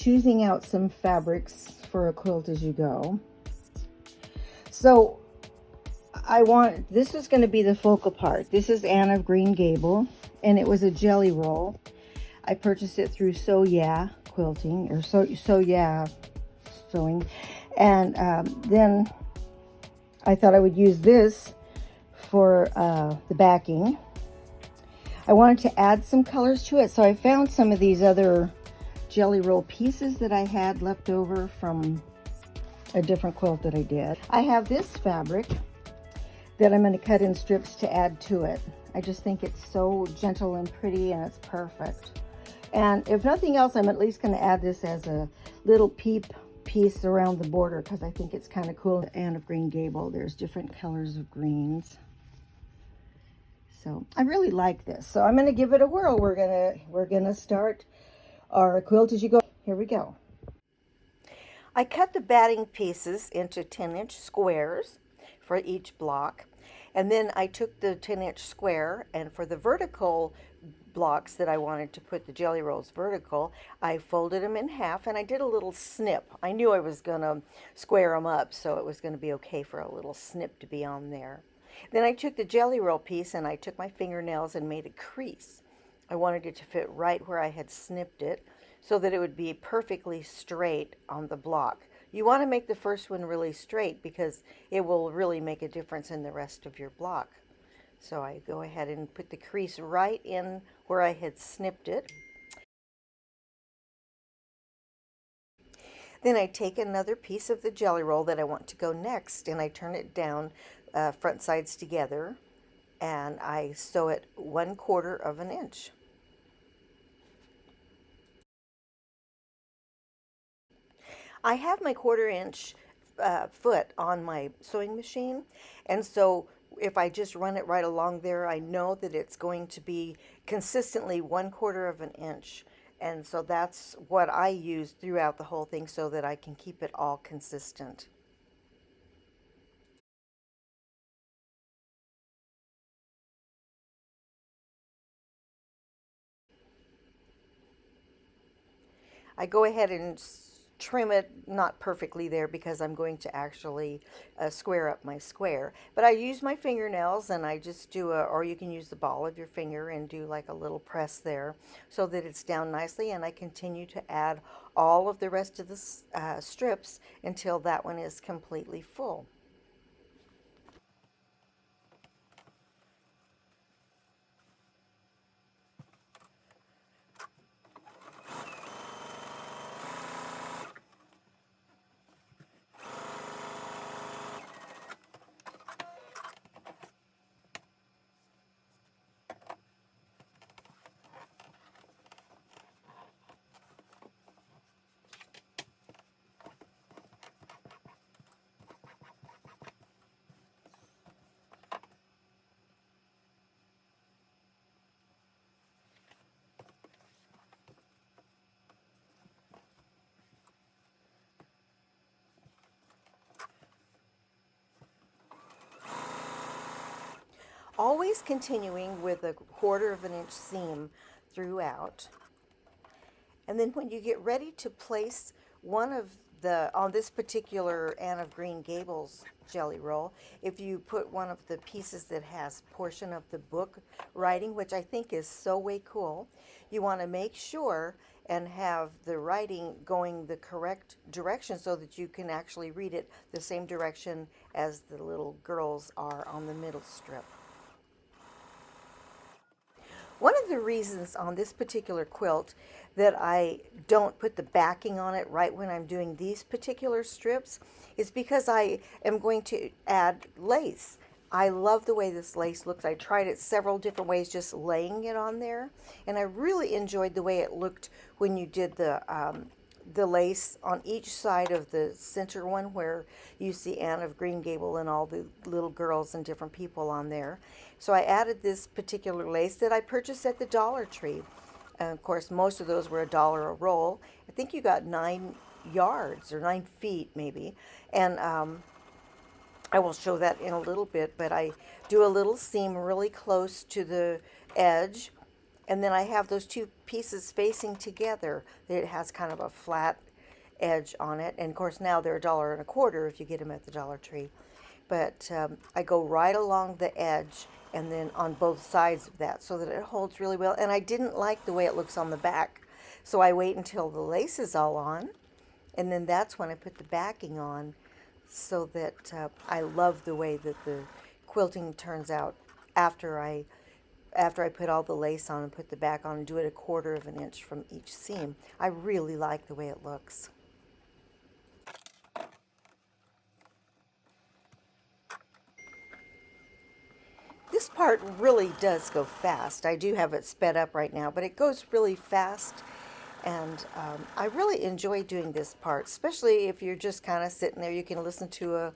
choosing out some fabrics for a quilt as you go. So this is going to be the focal part. This is Anne of Green Gable, and it was a jelly roll. I purchased it through So Yeah Quilting, or So Yeah Sewing, and then I thought I would use this for the backing. I wanted to add some colors to it, so I found some of these other jelly roll pieces that I had left over from a different quilt that I did. I have this fabric that I'm going to cut in strips to add to it. I just think it's so gentle and pretty, and it's perfect. And if nothing else, I'm at least going to add this as a little peep piece around the border, because I think it's kind of cool. Anne of Green Gable, there's different colors of greens. So I really like this. So I'm going to give it a whirl. We're gonna start our quilt as you go. Here we go. I cut the batting pieces into 10-inch squares for each block, and then I took the 10-inch square, and for the vertical blocks that I wanted to put the jelly rolls vertical, I folded them in half, and I did a little snip. I knew I was gonna square them up, so it was gonna be okay for a little snip to be on there. Then I took the jelly roll piece and I took my fingernails and made a crease. I wanted it to fit right where I had snipped it, so that it would be perfectly straight on the block. You want to make the first one really straight because it will really make a difference in the rest of your block. So I go ahead and put the crease right in where I had snipped it. Then I take another piece of the jelly roll that I want to go next, and I turn it down front sides together, and I sew it 1/4 of an inch. I have my 1/4 inch foot on my sewing machine, and so if I just run it right along there, I know that it's going to be consistently 1/4 of an inch. And so that's what I use throughout the whole thing, so that I can keep it all consistent. I go ahead and trim it, not perfectly there because I'm going to actually square up my square. But I use my fingernails, and I just do or you can use the ball of your finger and do like a little press there so that it's down nicely, and I continue to add all of the rest of the strips until that one is completely full. Always continuing with a 1/4 of an inch seam throughout. And then when you get ready to place one of on this particular Anne of Green Gables jelly roll, if you put one of the pieces that has portion of the book writing, which I think is so way cool, you want to make sure and have the writing going the correct direction so that you can actually read it the same direction as the little girls are on the middle strip. One of the reasons on this particular quilt that I don't put the backing on it right when I'm doing these particular strips is because I am going to add lace. I love the way this lace looks. I tried it several different ways, just laying it on there, and I really enjoyed the way it looked when you did the lace on each side of the center one, where you see Anne of Green Gable and all the little girls and different people on there. So I added this particular lace that I purchased at the Dollar Tree. And of course, most of those were $1 a roll. I think you got 9 yards or 9 feet maybe. And I will show that in a little bit, but I do a little seam really close to the edge, And then I have those two pieces facing together. It has kind of a flat edge on it. And of course now they're $1.25 if you get them at the Dollar Tree. But I go right along the edge and then on both sides of that so that it holds really well. And I didn't like the way it looks on the back. So I wait until the lace is all on. And then that's when I put the backing on, so that I love the way that the quilting turns out after I put all the lace on and put the back on and do it 1/4 of an inch from each seam. I really like the way it looks. This part really does go fast. I do have it sped up right now, but it goes really fast. And I really enjoy doing this part, especially if you're just kind of sitting there. You can listen to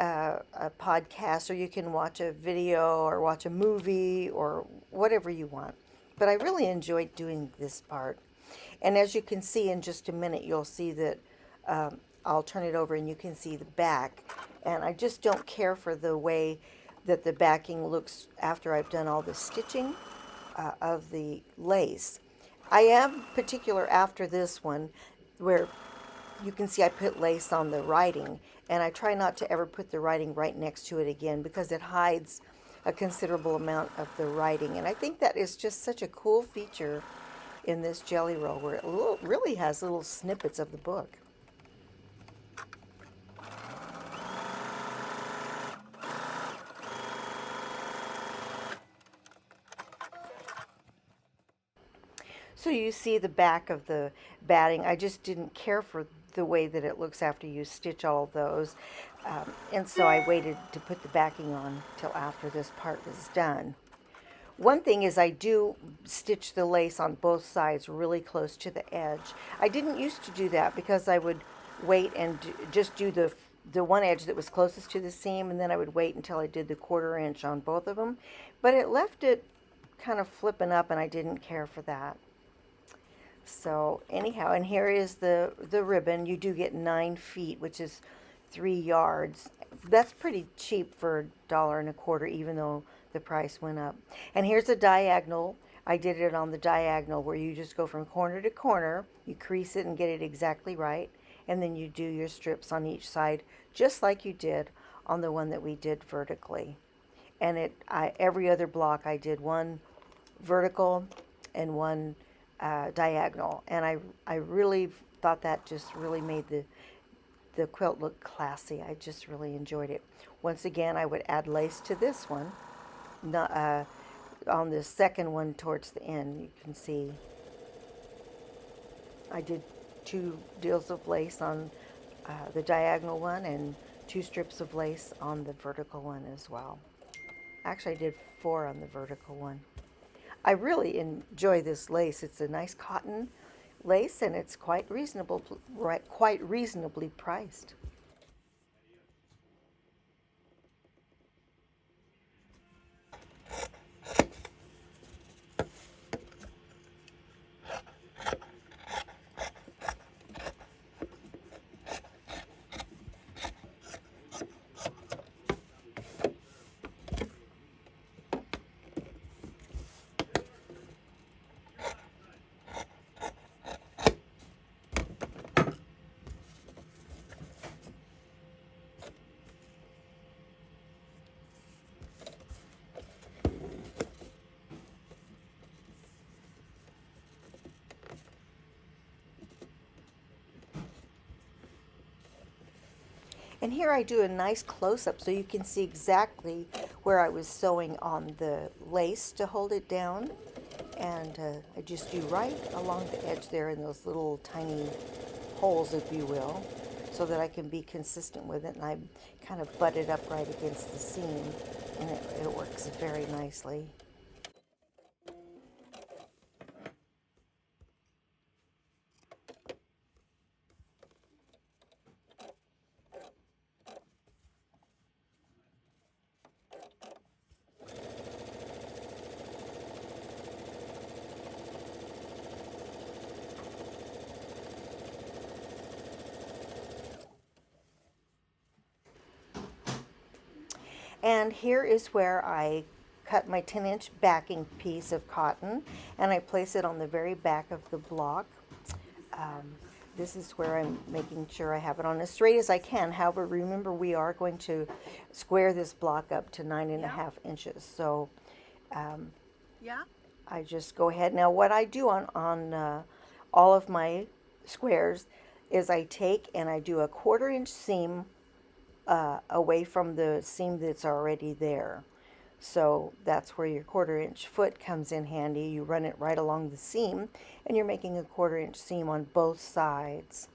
a podcast, or you can watch a video or watch a movie or whatever you want. But I really enjoyed doing this part. And as you can see in just a minute, you'll see that I'll turn it over and you can see the back. And I just don't care for the way that the backing looks after I've done all the stitching of the lace. I am particular after this one, where you can see I put lace on the writing, and I try not to ever put the writing right next to it again because it hides a considerable amount of the writing. And I think that is just such a cool feature in this jelly roll, where it really has little snippets of the book. So you see the back of the batting. I just didn't care for the way that it looks after you stitch all of those. And so I waited to put the backing on till after this part was done. One thing is I do stitch the lace on both sides really close to the edge. I didn't used to do that because I would wait and just do the one edge that was closest to the seam, and then I would wait until I did the 1/4 inch on both of them. But it left it kind of flipping up, and I didn't care for that. So anyhow, and here is the ribbon. You do get 9 feet, which is 3 yards. That's pretty cheap for $1.25, even though the price went up. And here's a diagonal. I did it on the diagonal, where you just go from corner to corner. You crease it and get it exactly right, and then you do your strips on each side, just like you did on the one that we did vertically. And every other block I did one vertical and one diagonal, and I really thought that just really made the quilt look classy. I just really enjoyed it. Once again, I would add lace to this one. Not, on the second one towards the end, you can see I did 2 deals of lace on the diagonal one and 2 strips of lace on the vertical one as well. Actually, I did 4 on the vertical one. I really enjoy this lace. It's a nice cotton lace, and it's quite reasonably priced. And here I do a nice close-up so you can see exactly where I was sewing on the lace to hold it down. And I just do right along the edge there in those little tiny holes, if you will, so that I can be consistent with it. And I kind of butt it up right against the seam, and it works very nicely. And here is where I cut my 10-inch backing piece of cotton, and I place it on the very back of the block. This is where I'm making sure I have it on as straight as I can. However, remember, we are going to square this block up to 9.5 inches. So I just go ahead. Now what I do on all of my squares is I take and I do a 1/4 inch seam away from the seam that's already there. So that's where your 1/4 inch foot comes in handy. You run it right along the seam, and you're making a 1/4 inch seam on both sides.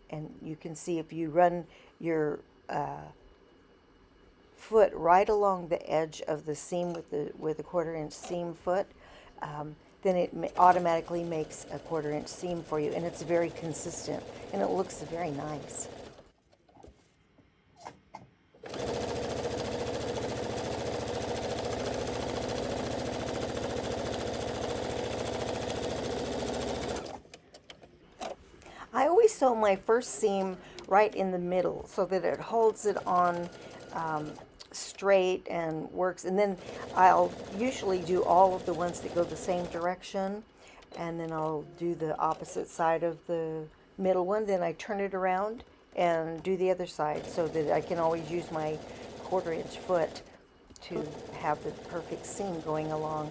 And you can see if you run your foot right along the edge of the seam with a 1/4 inch seam foot, then it automatically makes a 1/4 inch seam for you, and it's very consistent, and it looks very nice. I always sew my first seam right in the middle so that it holds it on straight and works, and then I'll usually do all of the ones that go the same direction, and then I'll do the opposite side of the middle one, then I turn it around and do the other side so that I can always use my 1/4 inch foot to have the perfect seam going along.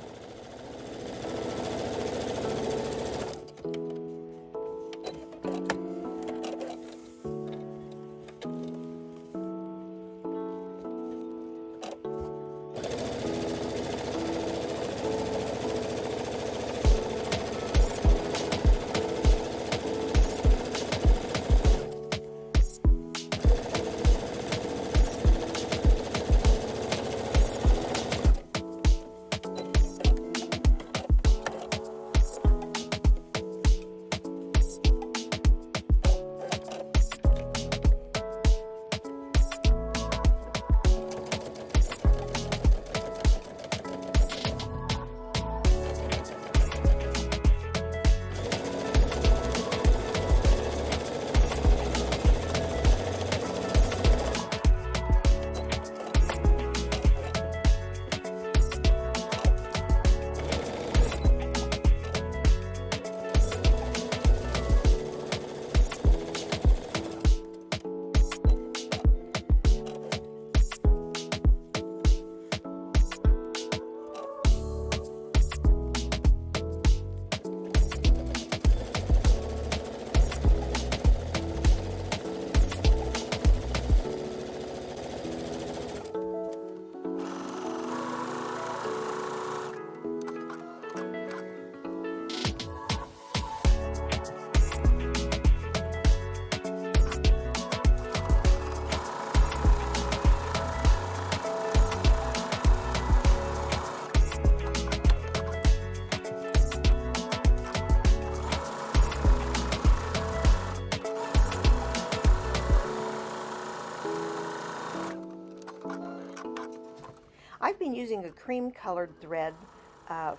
I've been using a cream colored thread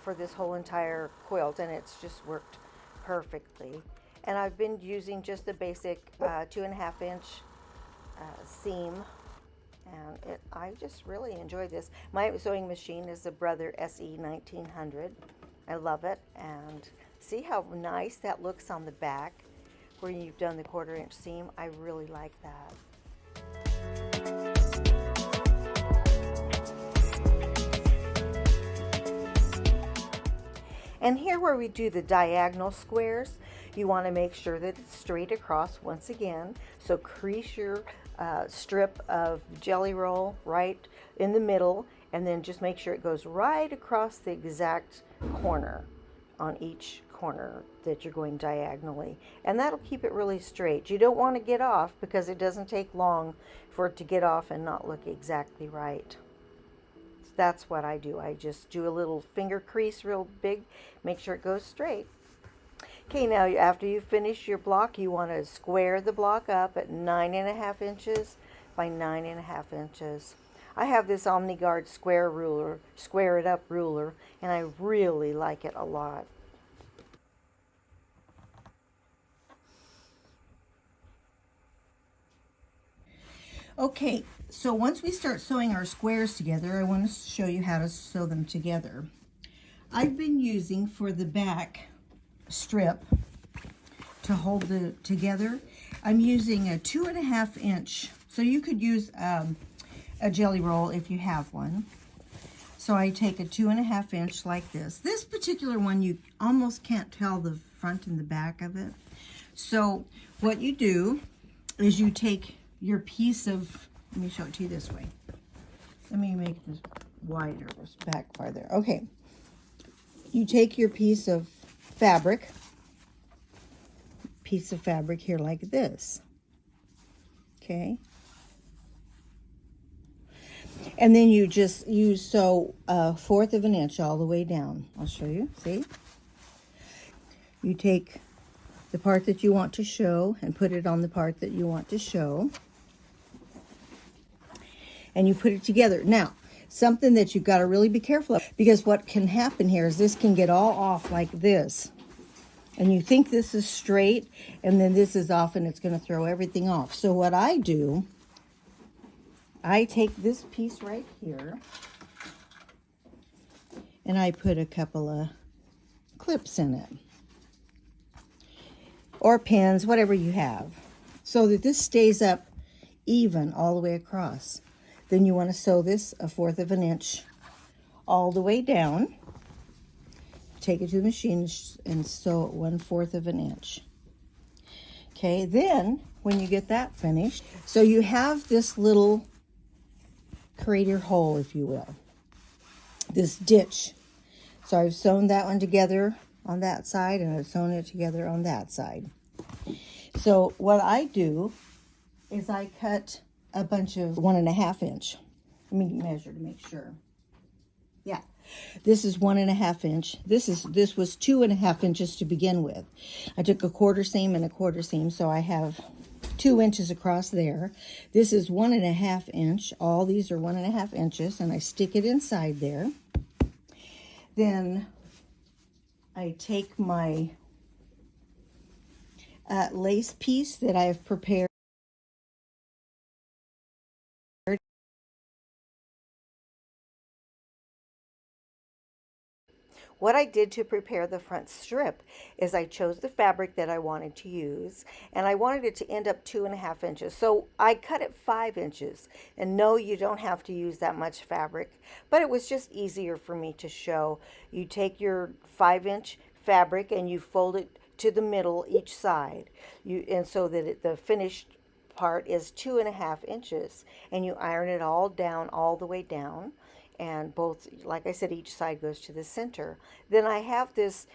for this whole entire quilt, and it's just worked perfectly. And I've been using just the basic 2.5 inch seam, and I just really enjoy this. My sewing machine is a Brother SE 1900. I love it, and see how nice that looks on the back where you've done the 1/4 inch seam. I really like that. And here where we do the diagonal squares, you want to make sure that it's straight across once again. So crease your strip of jelly roll right in the middle, and then just make sure it goes right across the exact corner on each corner that you're going diagonally. And that'll keep it really straight. You don't want to get off because it doesn't take long for it to get off and not look exactly right. That's what I do. I just do a little finger crease real big, make sure it goes straight. Okay, now after you finish your block, you want to square the block up at 9.5 inches by 9.5 inches. I have this OmniGuard square it up ruler, and I really like it a lot. Okay, So once we start sewing our squares together, I want to show you how to sew them together. I've been using for the back strip to hold the together, I'm using a 2.5 inch. So you could use a jelly roll if you have one. So I take a 2.5 inch like this. This particular one, you almost can't tell the front and the back of it. So what you do is you take your piece of, let me show it to you this way. Let me make this wider, this back farther. Okay. You take your piece of fabric here like this. Okay. And then you sew 1/4 of an inch all the way down. I'll show you, see? You take the part that you want to show and put it on the part that you want to show. And you put it together. Now, something that you've got to really be careful of, because what can happen here is this can get all off like this. And you think this is straight, and then this is off, and it's going to throw everything off. So what I do, I take this piece right here, and I put a couple of clips in it. Or pins, whatever you have, so that this stays up even all the way across. Then you want to sew this 1/4 of an inch all the way down. Take it to the machine and sew it 1/4 of an inch. Okay, then when you get that finished, so you have this little crater hole, if you will, this ditch. So I've sewn that one together on that side, and I've sewn it together on that side. So what I do is I cut a bunch of 1.5 inch. Let me measure to make sure. Yeah, this is 1.5 inch. This was 2.5 inches to begin with. I took a 1/4 seam and a 1/4 seam, so I have 2 inches across there. This is 1.5 inch. All these are 1.5 inches, and I stick it inside there. Then I take my lace piece that I've prepared. What I did to prepare the front strip is I chose the fabric that I wanted to use, and I wanted it to end up 2.5 inches. So I cut it 5 inches. And no, you don't have to use that much fabric, but it was just easier for me to show. You take your 5-inch fabric and you fold it to the middle each side, and so that the finished part is 2.5 inches, and you iron it all down, all the way down. And both, like I said, each side goes to the center. Then I have this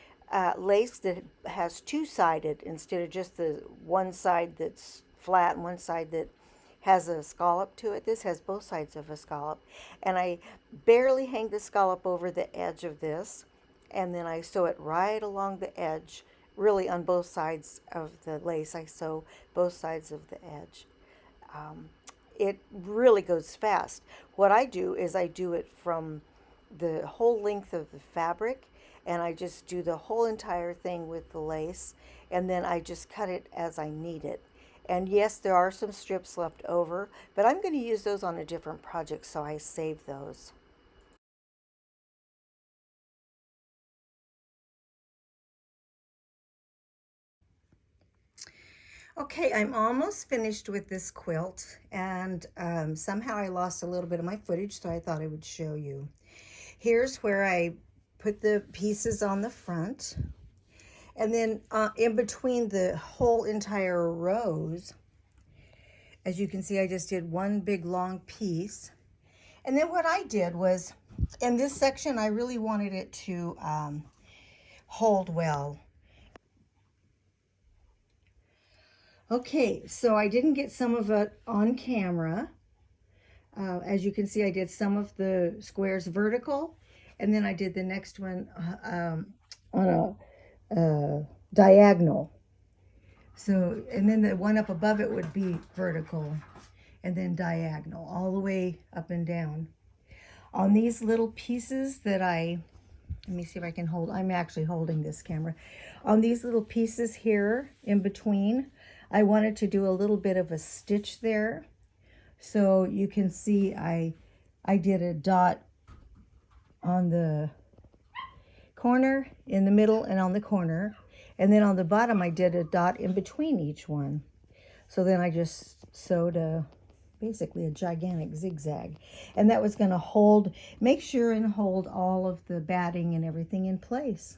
lace that has two-sided instead of just the one side that's flat and one side that has a scallop to it. This has both sides of a scallop. And I barely hang the scallop over the edge of this, and then I sew it right along the edge, really on both sides of the lace. I sew both sides of the edge. It really goes fast. What I do is I do it from the whole length of the fabric, and I just do the whole entire thing with the lace, and then I just cut it as I need it. And yes, there are some strips left over, but I'm going to use those on a different project, so I save those. Okay, I'm almost finished with this quilt, and somehow I lost a little bit of my footage, so I thought I would show you. Here's where I put the pieces on the front, and then in between the whole entire rows, as you can see, I just did one big long piece. And then what I did was, in this section, I really wanted it to hold well. Okay, so I didn't get some of it on camera. As you can see, I did some of the squares vertical, and then I did the next one on a diagonal. So, and then the one up above it would be vertical, and then diagonal, all the way up and down. On these little pieces that let me see if I can hold, I'm actually holding this camera. On these little pieces here in between, I wanted to do a little bit of a stitch there. So you can see I did a dot on the corner, in the middle, and on the corner. And then on the bottom, I did a dot in between each one. So then I just sewed basically a gigantic zigzag. And that was going to hold, make sure and hold all of the batting and everything in place.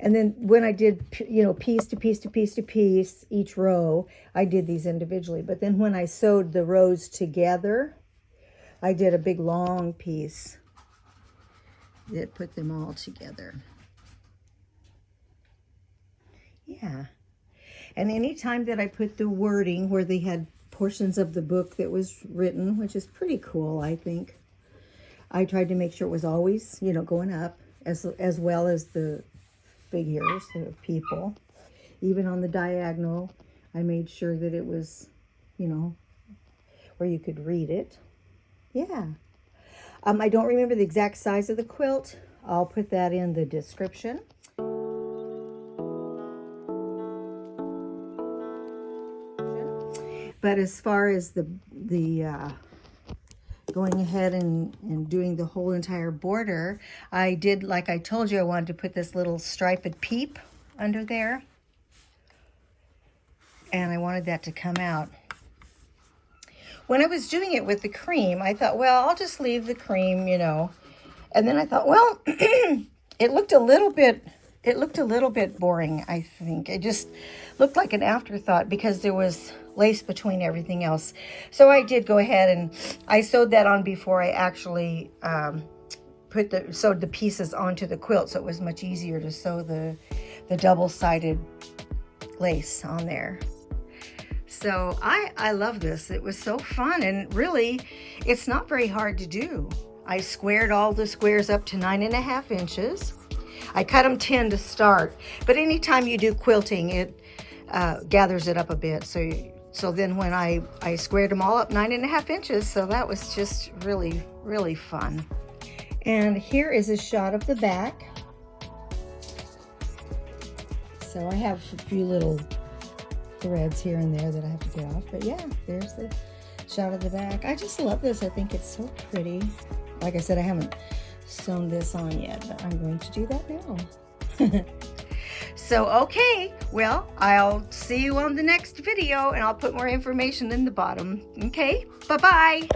And then when I did, you know, piece to piece to piece to piece, each row, I did these individually. But then when I sewed the rows together, I did a big long piece that put them all together. Yeah. And anytime that I put the wording where they had portions of the book that was written, which is pretty cool, I think, I tried to make sure it was always, you know, going up, as well as the figures of people. Even on the diagonal, I made sure that it was, you know, where you could read it. Yeah. I don't remember the exact size of the quilt. I'll put that in the description. But as far as the going ahead and doing the whole entire border, I did, like I told you, I wanted to put this little striped peep under there. And I wanted that to come out. When I was doing it with the cream, I thought, well, I'll just leave the cream, you know. And then I thought, well, it looked a little bit boring, I think. It just looked like an afterthought because there was lace between everything else. So I did go ahead and I sewed that on before I actually sewed the pieces onto the quilt, so it was much easier to sew the double-sided lace on there. So I love this. It was so fun, and really, it's not very hard to do. I squared all the squares up to 9.5 inches. I cut them 10 to start, but anytime you do quilting, it gathers it up a bit. So then when I squared them all up 9.5 inches, so that was just really, really fun. And here is a shot of the back. So I have a few little threads here and there that I have to get off, but yeah, there's the shot of the back. I just love this. I think it's so pretty. Like I said, I haven't sewn this on yet, but I'm going to do that now. So, okay, well, I'll see you on the next video, and I'll put more information in the bottom. Okay, bye-bye.